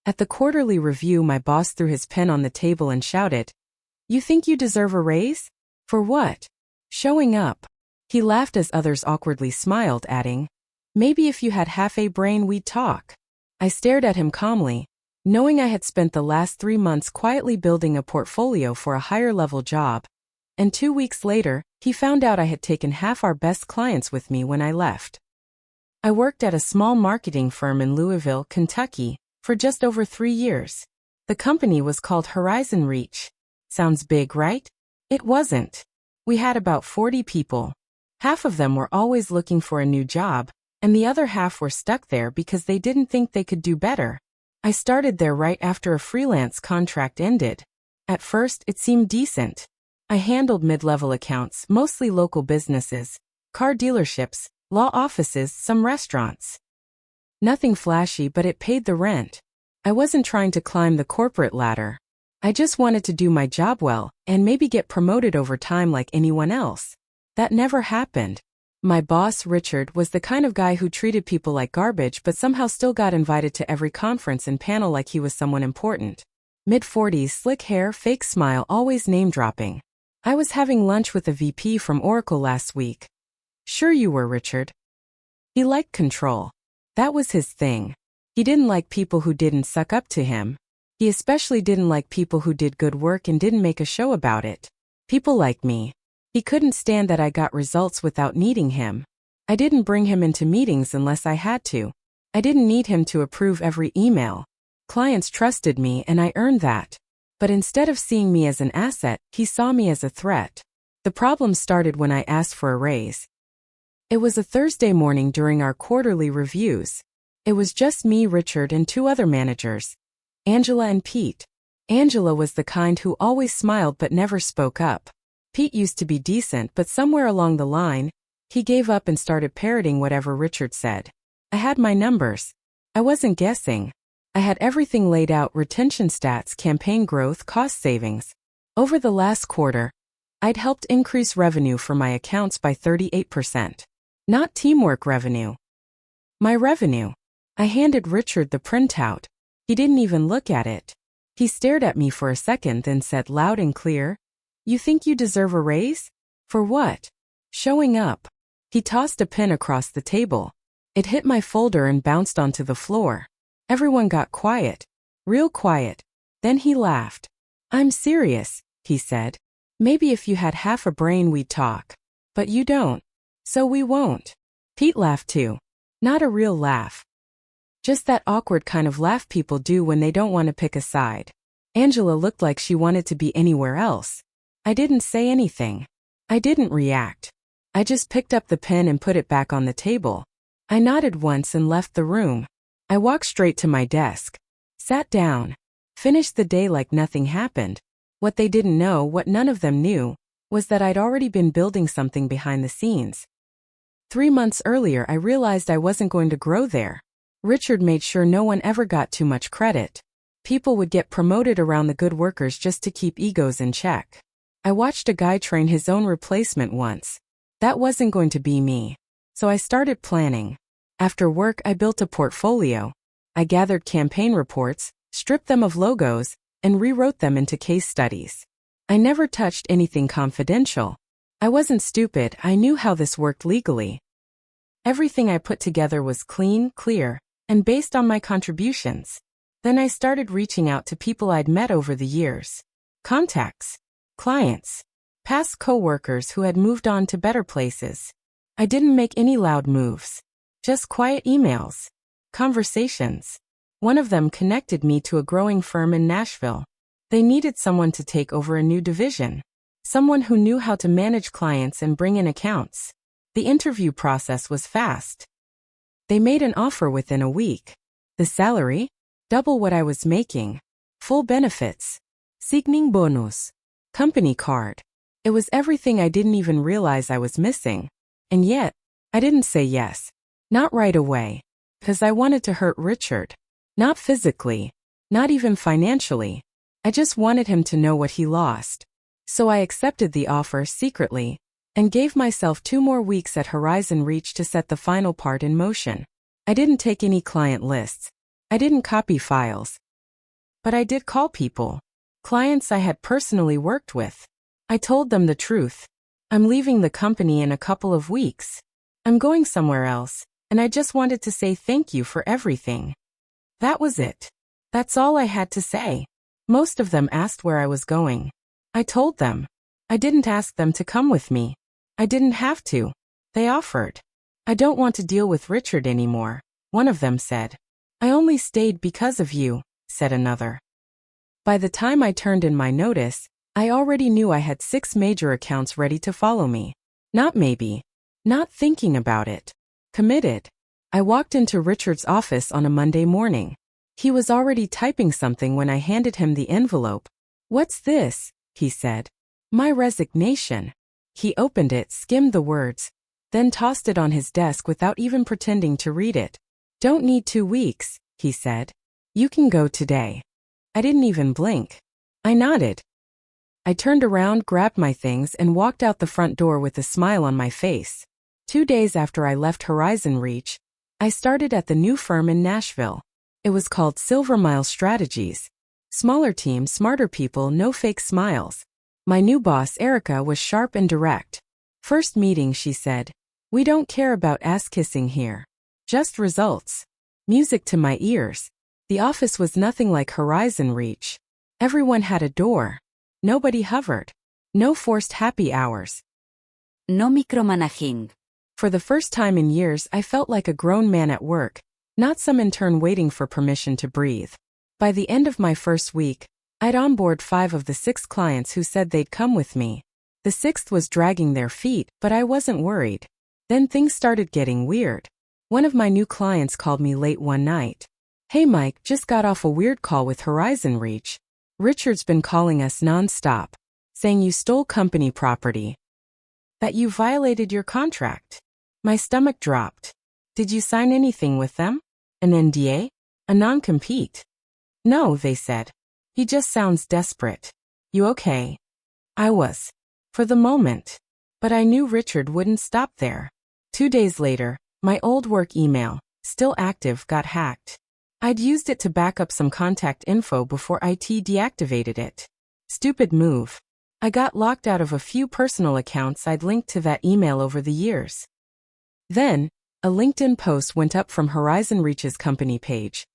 At the quarterly review, my boss threw his pen on the table and shouted, "You think you deserve a raise? For what? Showing up." He laughed as others awkwardly smiled, adding, "Maybe if you had half a brain we'd talk." I stared at him calmly, knowing I had spent the last 3 months quietly building a portfolio for a higher-level job, and 2 weeks later, he found out I had taken half our best clients with me when I left. I worked at a small marketing firm in Louisville, Kentucky, for just over 3 years. The company was called Horizon Reach. Sounds big, right? It wasn't. We had about 40 people. Half of them were always looking for a new job, and the other half were stuck there because they didn't think they could do better. I started there right after a freelance contract ended. At first, it seemed decent. I handled mid-level accounts, mostly local businesses, car dealerships, law offices, some restaurants. Nothing flashy, but it paid the rent. I wasn't trying to climb the corporate ladder. I just wanted to do my job well, and maybe get promoted over time like anyone else. That never happened. My boss, Richard, was the kind of guy who treated people like garbage but somehow still got invited to every conference and panel like he was someone important. Mid-40s, slick hair, fake smile, always name-dropping. I was having lunch with a VP from Oracle last week. "Sure you were, Richard." He liked control. That was his thing. He didn't like people who didn't suck up to him. He especially didn't like people who did good work and didn't make a show about it. People like me. He couldn't stand that I got results without needing him. I didn't bring him into meetings unless I had to. I didn't need him to approve every email. Clients trusted me and I earned that. But instead of seeing me as an asset, he saw me as a threat. The problem started when I asked for a raise. It was a Thursday morning during our quarterly reviews. It was just me, Richard, and 2 other managers, Angela and Pete. Angela was the kind who always smiled but never spoke up. Pete used to be decent, but somewhere along the line, he gave up and started parroting whatever Richard said. I had my numbers. I wasn't guessing. I had everything laid out: retention stats, campaign growth, cost savings. Over the last quarter, I'd helped increase revenue for my accounts by 38%. Not teamwork revenue. My revenue. I handed Richard the printout. He didn't even look at it. He stared at me for a second, then said loud and clear, "You think you deserve a raise? For what? Showing up." He tossed a pen across the table. It hit my folder and bounced onto the floor. Everyone got quiet. Real quiet. Then he laughed. "I'm serious," he said. "Maybe if you had half a brain we'd talk. But you don't. So we won't." Pete laughed too. Not a real laugh. Just that awkward kind of laugh people do when they don't want to pick a side. Angela looked like she wanted to be anywhere else. I didn't say anything. I didn't react. I just picked up the pen and put it back on the table. I nodded once and left the room. I walked straight to my desk. Sat down. Finished the day like nothing happened. What they didn't know, what none of them knew, was that I'd already been building something behind the scenes. 3 months earlier, I realized I wasn't going to grow there. Richard made sure no one ever got too much credit. People would get promoted around the good workers just to keep egos in check. I watched a guy train his own replacement once. That wasn't going to be me. So I started planning. After work, I built a portfolio. I gathered campaign reports, stripped them of logos, and rewrote them into case studies. I never touched anything confidential. I wasn't stupid, I knew how this worked legally. Everything I put together was clean, clear, and based on my contributions. Then I started reaching out to people I'd met over the years. Contacts. Clients. Past coworkers who had moved on to better places. I didn't make any loud moves. Just quiet emails. Conversations. One of them connected me to a growing firm in Nashville. They needed someone to take over a new division. Someone who knew how to manage clients and bring in accounts. The interview process was fast. They made an offer within a week. The salary? Double what I was making. Full benefits. Signing bonus. Company card. It was everything I didn't even realize I was missing. And yet, I didn't say yes. Not right away. 'Cause I wanted to hurt Richard. Not physically. Not even financially. I just wanted him to know what he lost. So I accepted the offer secretly, and gave myself 2 more weeks at Horizon Reach to set the final part in motion. I didn't take any client lists. I didn't copy files. But I did call people. Clients I had personally worked with. I told them the truth. I'm leaving the company in a couple of weeks. I'm going somewhere else, and I just wanted to say thank you for everything. That was it. That's all I had to say. Most of them asked where I was going. I told them. I didn't ask them to come with me. I didn't have to. They offered. I don't want to deal with Richard anymore, one of them said. I only stayed because of you, said another. By the time I turned in my notice, I already knew I had 6 major accounts ready to follow me. Not maybe. Not thinking about it. Committed. I walked into Richard's office on a Monday morning. He was already typing something when I handed him the envelope. What's this? He said. My resignation. He opened it, skimmed the words, then tossed it on his desk without even pretending to read it. Don't need 2 weeks, he said. You can go today. I didn't even blink. I nodded. I turned around, grabbed my things, and walked out the front door with a smile on my face. 2 days after I left Horizon Reach, I started at the new firm in Nashville. It was called Silver Mile Strategies. Smaller team, smarter people, no fake smiles. My new boss, Erica, was sharp and direct. First meeting, she said, "We don't care about ass-kissing here. Just results." Music to my ears. The office was nothing like Horizon Reach. Everyone had a door. Nobody hovered. No forced happy hours. No micromanaging. For the first time in years, I felt like a grown man at work, not some intern waiting for permission to breathe. By the end of my first week, I'd onboard 5 of the 6 clients who said they'd come with me. The 6th was dragging their feet, but I wasn't worried. Then things started getting weird. One of my new clients called me late one night. "Hey Mike, just got off a weird call with Horizon Reach. Richard's been calling us non-stop, saying you stole company property. That you violated your contract." My stomach dropped. "Did you sign anything with them? An NDA? A non-compete?" "No," they said. "He just sounds desperate. You okay?" I was. For the moment. But I knew Richard wouldn't stop there. 2 days later, my old work email, still active, got hacked. I'd used it to back up some contact info before IT deactivated it. Stupid move. I got locked out of a few personal accounts I'd linked to that email over the years. Then, a LinkedIn post went up from Horizon Reach's company page.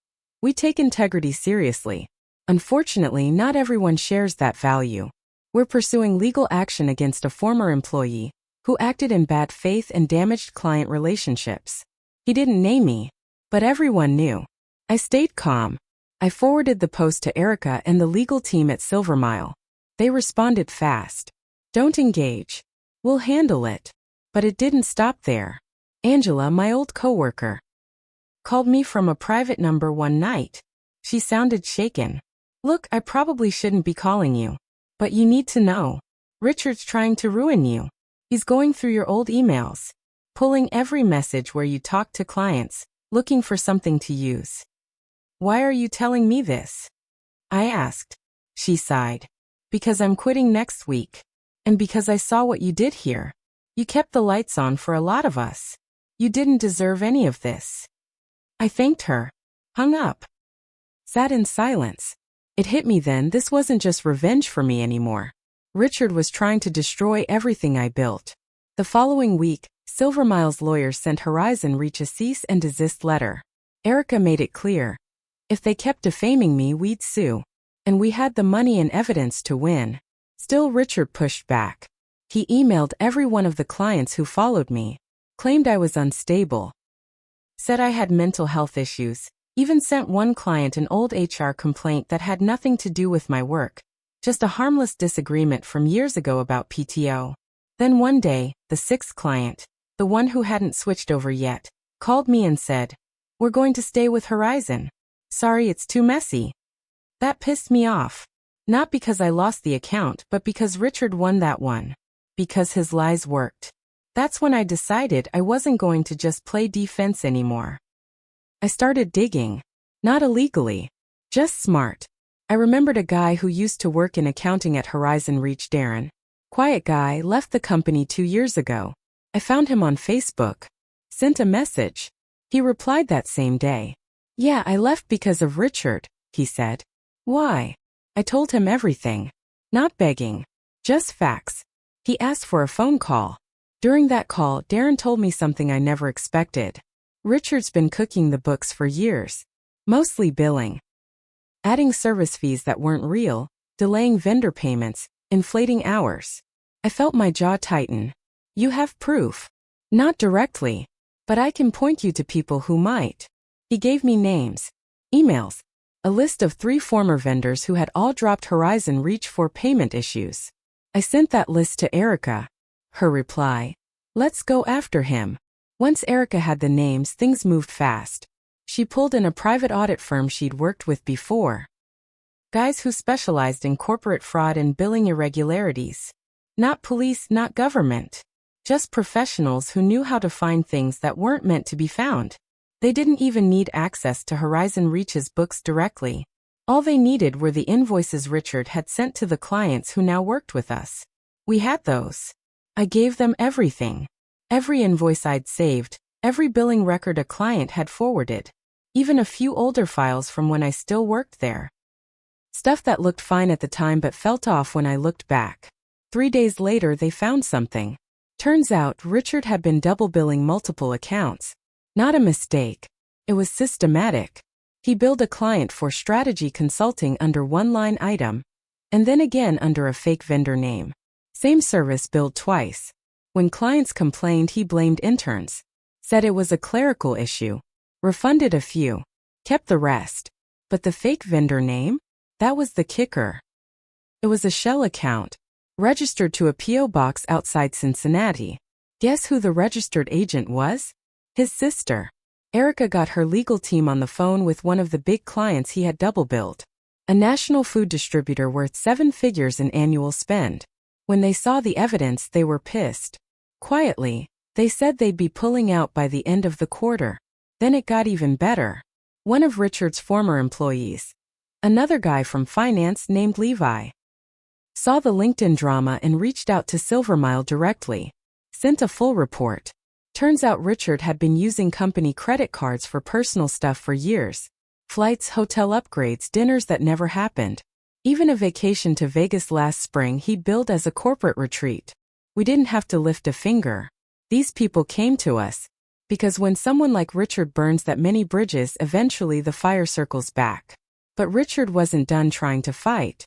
"We take integrity seriously. Unfortunately, not everyone shares that value. We're pursuing legal action against a former employee who acted in bad faith and damaged client relationships." He didn't name me, but everyone knew. I stayed calm. I forwarded the post to Erica and the legal team at Silver Mile. They responded fast. "Don't engage. We'll handle it." But it didn't stop there. Angela, my old coworker, called me from a private number one night. She sounded shaken. "Look, I probably shouldn't be calling you, but you need to know. Richard's trying to ruin you. He's going through your old emails, pulling every message where you talk to clients, looking for something to use." "Why are you telling me this?" I asked. She sighed. "Because I'm quitting next week. And because I saw what you did here. You kept the lights on for a lot of us. You didn't deserve any of this." I thanked her. Hung up. Sat in silence. It hit me then, this wasn't just revenge for me anymore. Richard was trying to destroy everything I built. The following week, Silver Mile's lawyers sent Horizon Reach a cease and desist letter. Erica made it clear. If they kept defaming me, we'd sue. And we had the money and evidence to win. Still, Richard pushed back. He emailed every one of the clients who followed me, claimed I was unstable, said I had mental health issues, even sent one client an old HR complaint that had nothing to do with my work, just a harmless disagreement from years ago about PTO. Then one day, the 6th client, the one who hadn't switched over yet, called me and said, "We're going to stay with Horizon. Sorry, it's too messy." That pissed me off. Not because I lost the account, but because Richard won that one. Because his lies worked. That's when I decided I wasn't going to just play defense anymore. I started digging. Not illegally. Just smart. I remembered a guy who used to work in accounting at Horizon Reach, Darren. Quiet guy, left the company 2 years ago. I found him on Facebook. Sent a message. He replied that same day. "Yeah, I left because of Richard," he said. Why? I told him everything. Not begging. Just facts. He asked for a phone call. During that call, Darren told me something I never expected. Richard's been cooking the books for years. Mostly billing. Adding service fees that weren't real, delaying vendor payments, inflating hours. I felt my jaw tighten. You have proof. Not directly, but I can point you to people who might. He gave me names, emails, a list of 3 former vendors who had all dropped Horizon Reach for payment issues. I sent that list to Erica. Her reply: let's go after him. Once Erica had the names, things moved fast. She pulled in a private audit firm she'd worked with before. Guys who specialized in corporate fraud and billing irregularities. Not police, not government. Just professionals who knew how to find things that weren't meant to be found. They didn't even need access to Horizon Reach's books directly. All they needed were the invoices Richard had sent to the clients who now worked with us. We had those. I gave them everything. Every invoice I'd saved, every billing record a client had forwarded. Even a few older files from when I still worked there. Stuff that looked fine at the time but felt off when I looked back. 3 days later they found something. Turns out Richard had been double billing multiple accounts. Not a mistake. It was systematic. He billed a client for strategy consulting under one line item, and then again under a fake vendor name. Same service billed twice. When clients complained, he blamed interns. Said it was a clerical issue. Refunded a few. Kept the rest. But the fake vendor name? That was the kicker. It was a shell account, registered to a P.O. box outside Cincinnati. Guess who the registered agent was? His sister. Erica got her legal team on the phone with one of the big clients he had double billed. A national food distributor worth 7 figures in annual spend. When they saw the evidence, they were pissed. Quietly, they said they'd be pulling out by the end of the quarter. Then it got even better. One of Richard's former employees, another guy from finance named Levi, saw the LinkedIn drama and reached out to Silvermile directly. Sent a full report. Turns out Richard had been using company credit cards for personal stuff for years. Flights, hotel upgrades, dinners that never happened. Even a vacation to Vegas last spring he billed as a corporate retreat. We didn't have to lift a finger. These people came to us. Because when someone like Richard burns that many bridges, eventually the fire circles back. But Richard wasn't done trying to fight.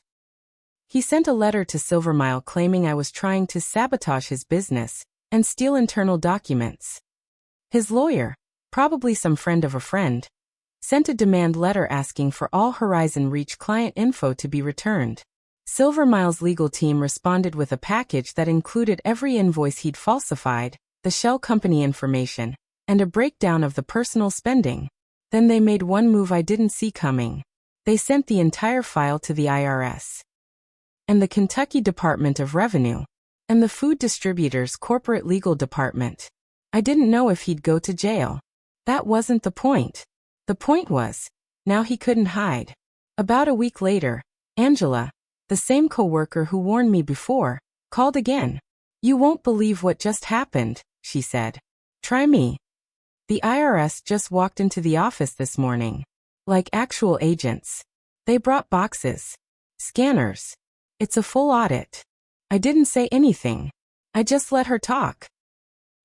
He sent a letter to Silvermile claiming I was trying to sabotage his business and steal internal documents. His lawyer, probably some friend of a friend, sent a demand letter asking for all Horizon Reach client info to be returned. Silvermile's legal team responded with a package that included every invoice he'd falsified, the shell company information, and a breakdown of the personal spending. Then they made one move I didn't see coming. They sent the entire file to the IRS and the Kentucky Department of Revenue and the food distributor's corporate legal department. I didn't know if he'd go to jail. That wasn't the point. The point was, now he couldn't hide. About a week later, Angela, the same coworker who warned me before, called again. You won't believe what just happened, she said. Try me. The IRS just walked into the office this morning. Like actual agents. They brought boxes. Scanners. It's a full audit. I didn't say anything. I just let her talk.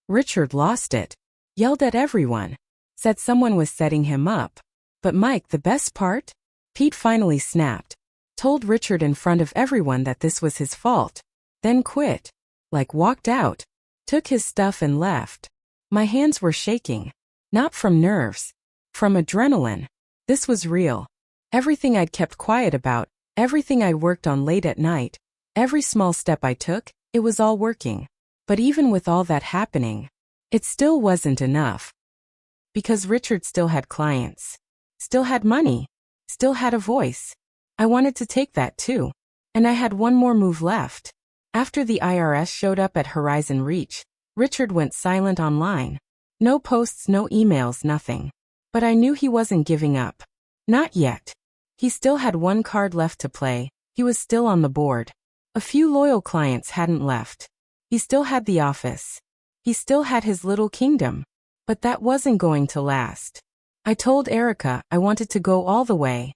Richard lost it. Yelled at everyone. Said someone was setting him up. But Mike, the best part? Pete finally snapped. Told Richard in front of everyone that this was his fault. Then quit. Like walked out. Took his stuff and left. My hands were shaking. Not from nerves. From adrenaline. This was real. Everything I'd kept quiet about, everything I worked on late at night, every small step I took, it was all working. But even with all that happening, it still wasn't enough. Because Richard still had clients. Still had money. Still had a voice. I wanted to take that too. And I had one more move left. After the IRS showed up at Horizon Reach, Richard went silent online. No posts, no emails, nothing. But I knew he wasn't giving up. Not yet. He still had one card left to play. He was still on the board. A few loyal clients hadn't left. He still had the office. He still had his little kingdom. But that wasn't going to last. I told Erica I wanted to go all the way.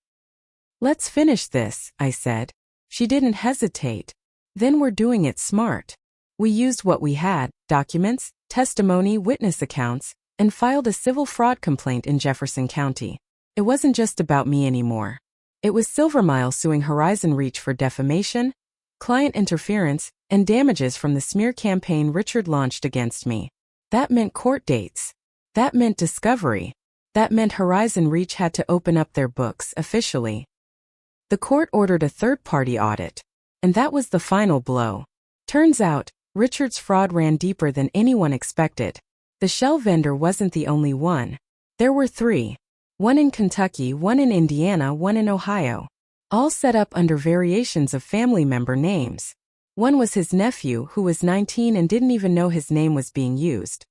Let's finish this, I said. She didn't hesitate. Then we're doing it smart. We used what we had, documents, testimony, witness accounts, and filed a civil fraud complaint in Jefferson County. It wasn't just about me anymore. It was Silvermile suing Horizon Reach for defamation, client interference, and damages from the smear campaign Richard launched against me. That meant court dates. That meant discovery. That meant Horizon Reach had to open up their books officially. The court ordered a third-party audit, and that was the final blow. Turns out, Richard's fraud ran deeper than anyone expected. The shell vendor wasn't the only one. There were 3. One in Kentucky, one in Indiana, one in Ohio. All set up under variations of family member names. One was his nephew, who was 19 and didn't even know his name was being used.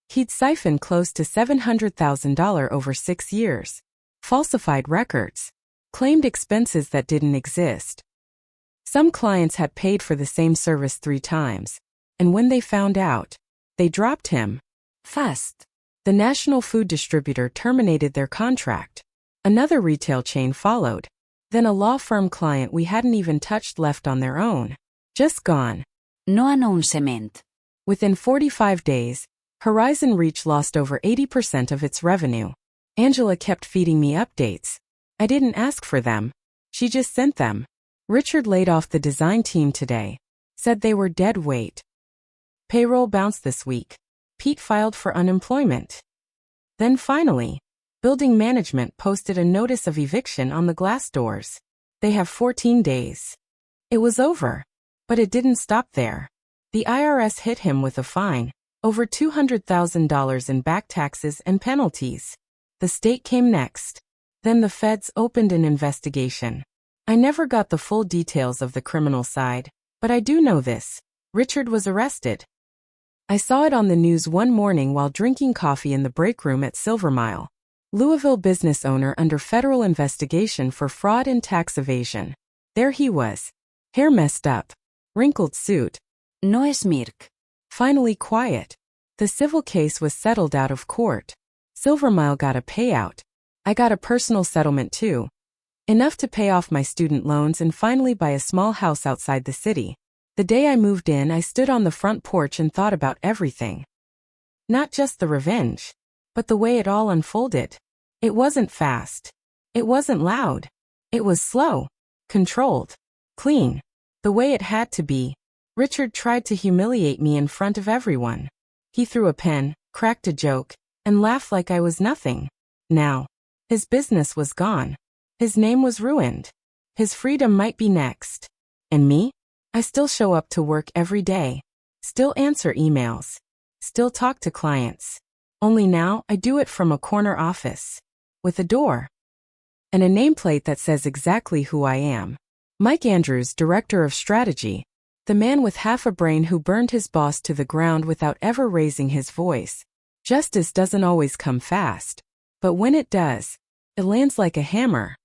He'd siphoned close to $700,000 over 6 years. Falsified records. Claimed expenses that didn't exist. Some clients had paid for the same service 3 times. And when they found out, they dropped him. Fast. The national food distributor terminated their contract. Another retail chain followed. Then a law firm client we hadn't even touched left on their own. Just gone. No announcement. Within 45 days, Horizon Reach lost over 80% of its revenue. Angela kept feeding me updates. I didn't ask for them. She just sent them. Richard laid off the design team today. Said they were dead weight. Payroll bounced this week. Pete filed for unemployment. Then finally, building management posted a notice of eviction on the glass doors. They have 14 days. It was over. But it didn't stop there. The IRS hit him with a fine, over $200,000 in back taxes and penalties. The state came next. Then the feds opened an investigation. I never got the full details of the criminal side, but I do know this. Richard was arrested. I saw it on the news one morning while drinking coffee in the break room at Silvermile. Louisville business owner under federal investigation for fraud and tax evasion. There he was. Hair messed up. Wrinkled suit. No smirk. Finally quiet. The civil case was settled out of court. Silvermile got a payout. I got a personal settlement too. Enough to pay off my student loans and finally buy a small house outside the city. The day I moved in, I stood on the front porch and thought about everything. Not just the revenge, but the way it all unfolded. It wasn't fast. It wasn't loud. It was slow, controlled, clean. The way it had to be. Richard tried to humiliate me in front of everyone. He threw a pen, cracked a joke, and laughed like I was nothing. Now, his business was gone. His name was ruined. His freedom might be next. And me? I still show up to work every day. Still answer emails. Still talk to clients. Only now I do it from a corner office. With a door. And a nameplate that says exactly who I am. Mike Andrews, Director of Strategy. The man with half a brain who burned his boss to the ground without ever raising his voice. Justice doesn't always come fast. But when it does, it lands like a hammer.